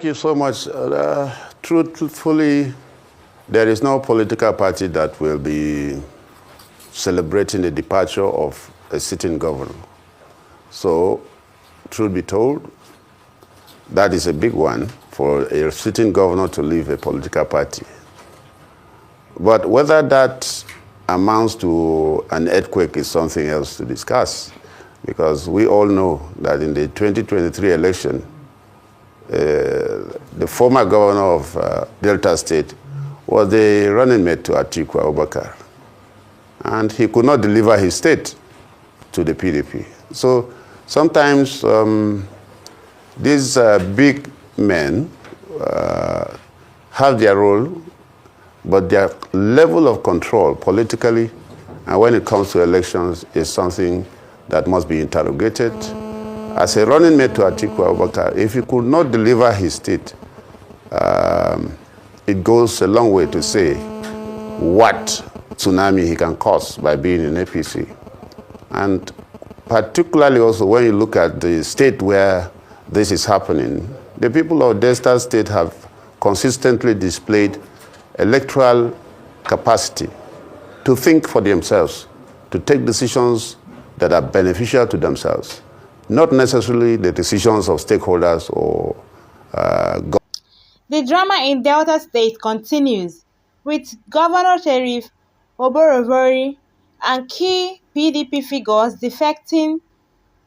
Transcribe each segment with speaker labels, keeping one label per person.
Speaker 1: Thank you so much. Truthfully, there is no political party that will be celebrating the departure of a sitting governor. So, truth be told, that is a big one for a sitting governor to leave a political party. But whether that amounts to an earthquake is something else to discuss, because we all know that in the 2023 election, the former governor of Delta State was the running mate to Atiku Abubakar. And he could not deliver his state to the PDP. So sometimes these big men have their role, but their level of control politically and when it comes to elections is something that must be interrogated. As a running mate to Atiku Abubakar, if he could not deliver his state, it goes a long way to say what tsunami he can cause by being in APC. And particularly also when you look at the state where this is happening, the people of Delta State have consistently displayed electoral capacity to think for themselves, to take decisions that are beneficial to themselves, not necessarily the decisions of stakeholders or government.
Speaker 2: The drama in Delta State continues, with Governor Sheriff Oborevori and key PDP figures defecting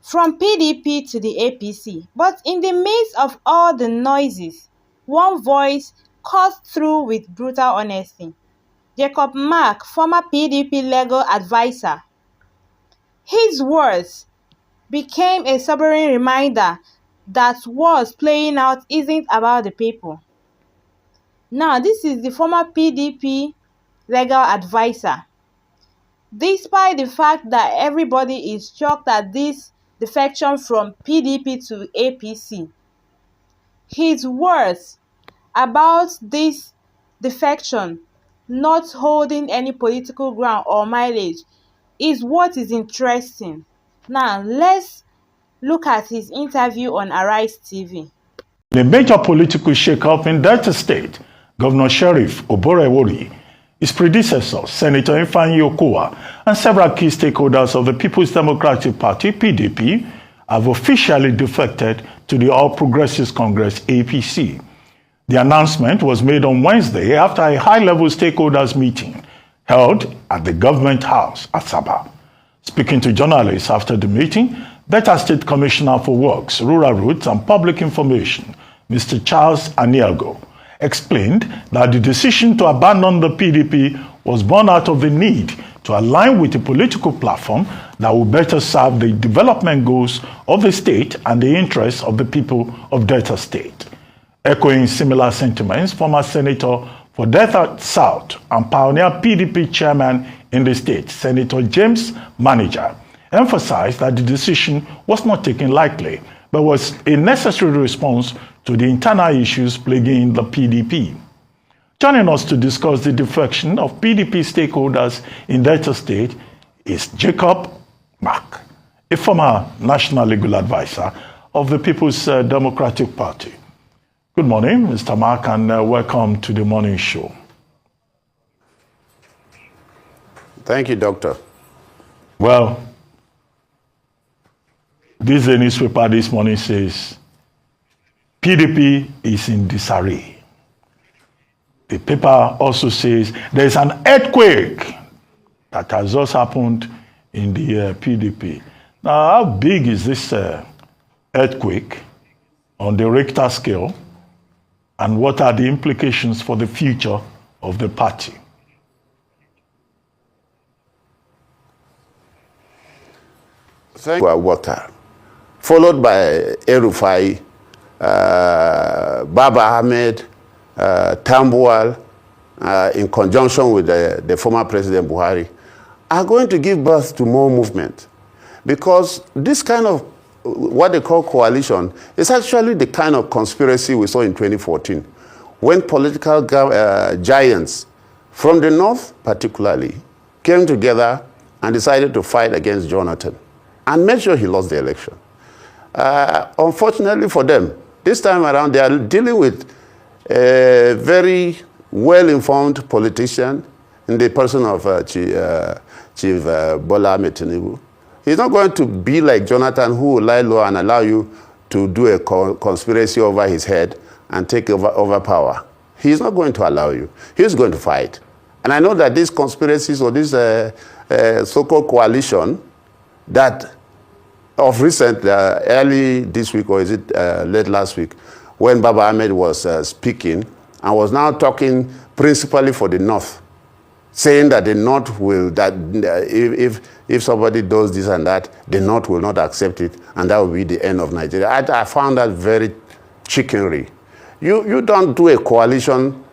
Speaker 2: from PDP to the APC. But in the midst of all the noises, one voice cuts through with brutal honesty. Jacob Mark, former PDP legal advisor. His words became a sobering reminder that what's playing out isn't about the people. Now, this is the former PDP legal advisor. Despite the fact that everybody is shocked at this defection from PDP to APC, his words about this defection not holding any political ground or mileage is what is interesting. Now, let's look at his interview on Arise TV.
Speaker 3: The major political shake-up in Delta State, Governor Sheriff Oborevori, his predecessor, Senator Ifeanyi Okowa, and several key stakeholders of the People's Democratic Party, PDP, have officially defected to the All Progressives Congress, APC. The announcement was made on Wednesday after a high-level stakeholders meeting held at the Government House at Asaba. Speaking to journalists after the meeting, Delta State Commissioner for Works, Rural Roads and Public Information, Mr. Charles Anielgo, explained that the decision to abandon the PDP was born out of the need to align with a political platform that will better serve the development goals of the state and the interests of the people of Delta State. Echoing similar sentiments, former Senator for Delta South and pioneer PDP chairman in the state, Senator James Manager, emphasized that the decision was not taken lightly, but was a necessary response to the internal issues plaguing the PDP. Joining us to discuss the defection of PDP stakeholders in Delta State is Jacob Mark, a former national legal advisor of the People's Democratic Party. Good morning, Mr. Mark, and welcome to the morning show.
Speaker 1: Thank you, Doctor.
Speaker 3: Well, this newspaper this morning says PDP is in disarray. The paper also says there's an earthquake that has just happened in the PDP. Now, how big is this earthquake on the Richter scale, and what are the implications for the future of the party?
Speaker 1: Thank you, Water, followed by El-Rufai, Baba Ahmed, Tambuwal, in conjunction with the former President Buhari, are going to give birth to more movement. Because this kind of what they call coalition is actually the kind of conspiracy we saw in 2014, when political giants from the north particularly came together and decided to fight against Jonathan and made sure he lost the election. Unfortunately for them, This time around, they are dealing with a very well-informed politician in the person of Chief Bola Ahmed Tinubu. He's not going to be like Jonathan, who will lie low and allow you to do a conspiracy over his head and take over power. He's not going to allow you. He's going to fight. And I know that these conspiracies or this so-called coalition that of recent, early this week, or is it late last week, when Baba Ahmed was speaking and was now talking principally for the North, saying that the North will, that if somebody does this and that, the North will not accept it, and that will be the end of Nigeria. I found that very chickenry. You don't do a coalition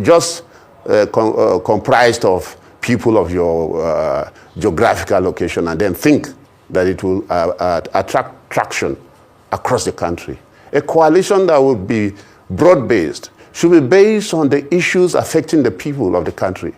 Speaker 1: just comprised of people of your geographical location and then think that it will attract traction across the country. A coalition that will be broad-based should be based on the issues affecting the people of the country.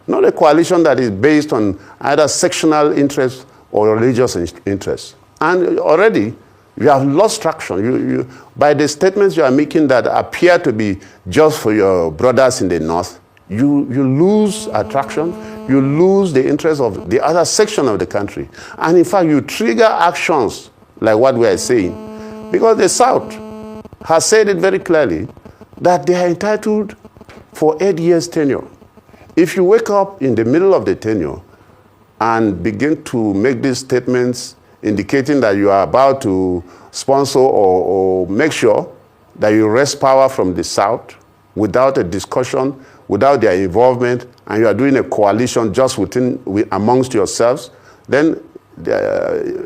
Speaker 1: Not a coalition that is based on either sectional interests or religious interests. And already, you have lost traction. By the statements you are making that appear to be just for your brothers in the North, you lose attraction, you lose the interest of the other section of the country. And in fact, you trigger actions like what we are saying. Because the South has said it very clearly that they are entitled for 8 years tenure. If you wake up in the middle of the tenure and begin to make these statements indicating that you are about to sponsor or make sure that you wrest power from the South without a discussion, without their involvement, and you are doing a coalition just amongst yourselves, then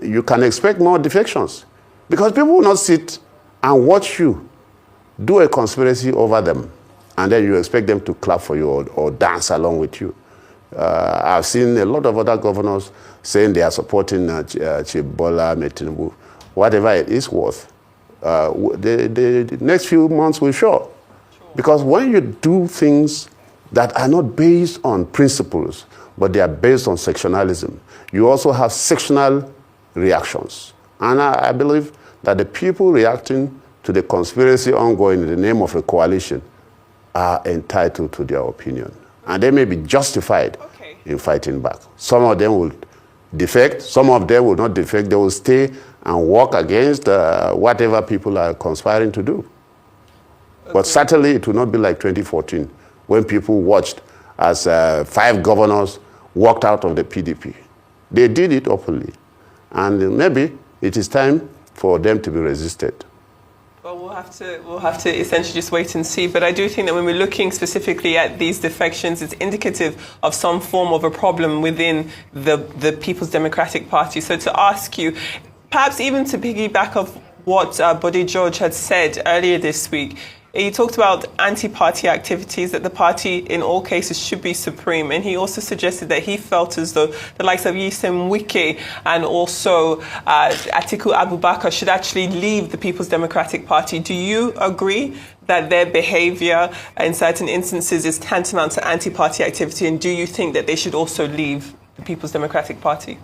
Speaker 1: you can expect more defections. Because people will not sit and watch you do a conspiracy over them, and then you expect them to clap for you or dance along with you. I've seen a lot of other governors saying they are supporting Chief Bola Ahmed Tinubu. Whatever it is worth, the next few months will show. Because when you do things that are not based on principles, but they are based on sectionalism, you also have sectional reactions. And I believe that the people reacting to the conspiracy ongoing in the name of a coalition are entitled to their opinion. And they may be justified in fighting back. Some of them will defect, some of them will not defect. They will stay and work against whatever people are conspiring to do. But certainly it will not be like 2014, when people watched as 5 governors walked out of the PDP. They did it openly. And maybe it is time for them to be resisted.
Speaker 4: Well, we'll have to essentially just wait and see. But I do think that when we're looking specifically at these defections, it's indicative of some form of a problem within the People's Democratic Party. So to ask you, perhaps even to piggyback off what Bode George had said earlier this week, he talked about anti-party activities, that the party in all cases should be supreme. And he also suggested that he felt as though the likes of Yisem Wike and also Atiku Abubakar should actually leave the People's Democratic Party. Do you agree that their behavior in certain instances is tantamount to anti-party activity? And do you think that they should also leave the People's Democratic Party?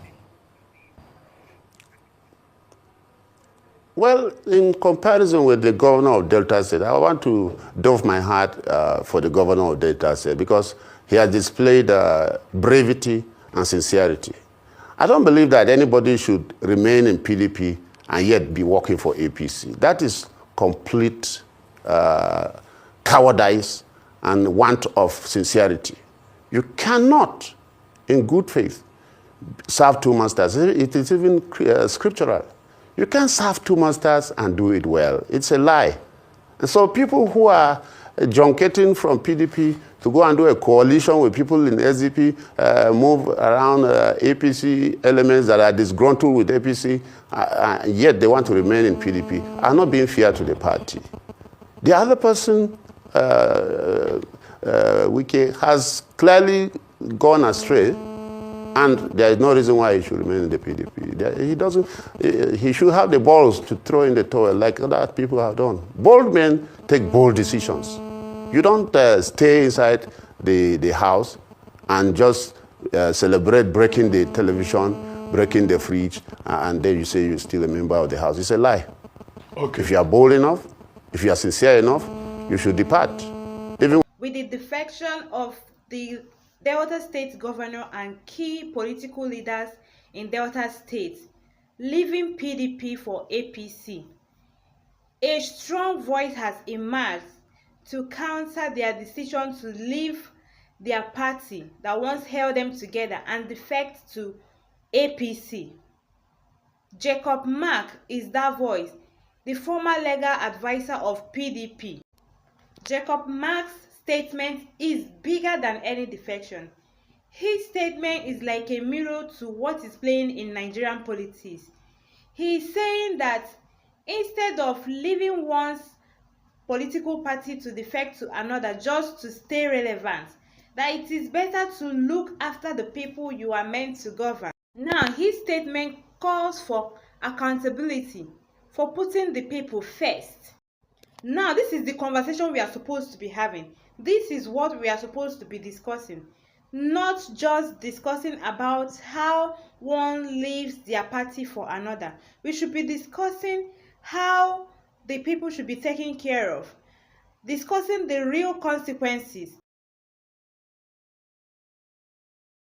Speaker 1: Well, in comparison with the governor of Delta State, I want to doff my hat for the governor of Delta State because he has displayed bravery and sincerity. I don't believe that anybody should remain in PDP and yet be working for APC. That is complete cowardice and want of sincerity. You cannot, in good faith, serve 2 masters. It is even scriptural. You can't serve 2 masters and do it well. It's a lie. And so people who are junketing from PDP to go and do a coalition with people in SDP, move around APC elements that are disgruntled with APC, yet they want to remain in PDP, are not being fair to the party. The other person, Wike, has clearly gone astray. And there is no reason why he should remain in the PDP. He should have the balls to throw in the towel like other people have done. Bold men take bold decisions. You don't stay inside the house and just celebrate breaking the television, breaking the fridge, and then you say you're still a member of the house. It's a lie.
Speaker 3: Okay.
Speaker 1: If you are bold enough, if you are sincere enough, you should depart. Even
Speaker 2: with the defection of the Delta State governor and key political leaders in Delta State, leaving PDP for APC, a strong voice has emerged to counter their decision to leave their party that once held them together and defect to APC. Jacob Mark is that voice, the former legal advisor of PDP. Jacob Mark's statement is bigger than any defection. His statement is like a mirror to what is playing in Nigerian politics. He is saying that instead of leaving one's political party to defect to another just to stay relevant, that it is better to look after the people you are meant to govern. Now, his statement calls for accountability, for putting the people first. Now, this is the conversation we are supposed to be having. This is what we are supposed to be discussing. Not just discussing about how one leaves their party for another. We should be discussing how the people should be taken care of. Discussing the real consequences